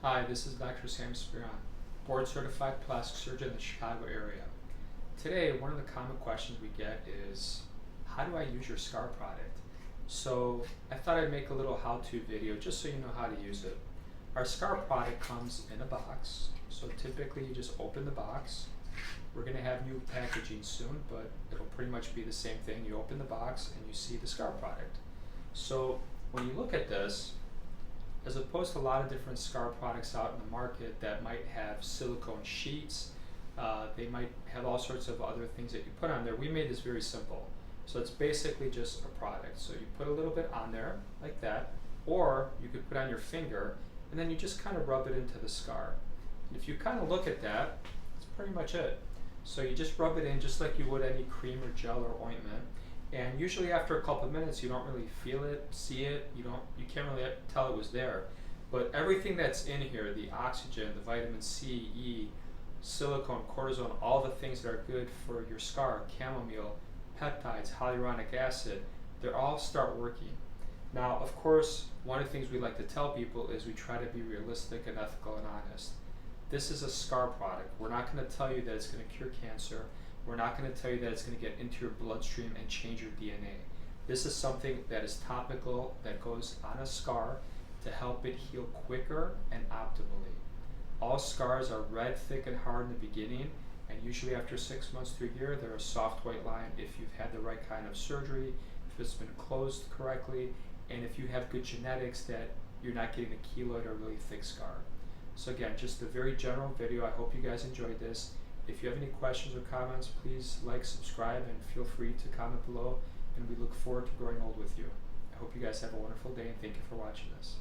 Hi, this is Dr. Sam Speron, board certified plastic surgeon in the Chicago area. Today, one of the common questions we get is, how do I use your SCAR product? So I thought I'd make a little how-to video just so you know how to use it. Our SCAR product comes in a box, so typically you just open the box. We're going to have new packaging soon, but it'll pretty much be the same thing. You open the box and you see the SCAR product. So when you look at this, as opposed to a lot of different SCAR products out in the market that might have silicone sheets, they might have all sorts of other things that you put on there. We made this very simple. So it's basically just a product. So you put a little bit on there like that, or you could put on your finger and then you just kind of rub it into the scar. And if you kind of look at that, that's pretty much it. So you just rub it in just like you would any cream or gel or ointment. And usually after a couple of minutes you don't really feel it, see it, you can't really tell it was there. But everything that's in here, the oxygen, the vitamin C, E, silicone, cortisone, all the things that are good for your scar, chamomile, peptides, hyaluronic acid, they all start working. Now, of course, one of the things we like to tell people is we try to be realistic and ethical and honest. This is a SCAR product. We're not going to tell you that it's going to cure cancer. We're not going to tell you that it's going to get into your bloodstream and change your DNA. This is something that is topical, that goes on a scar to help it heal quicker and optimally. All scars are red, thick, and hard in the beginning, and usually after 6 months to a year, they're a soft white line if you've had the right kind of surgery, if it's been closed correctly, and if you have good genetics that you're not getting a keloid or really thick scar. So again, just a very general video. I hope you guys enjoyed this. If you have any questions or comments, please like, subscribe, and feel free to comment below, and we look forward to growing old with you. I hope you guys have a wonderful day, and thank you for watching this.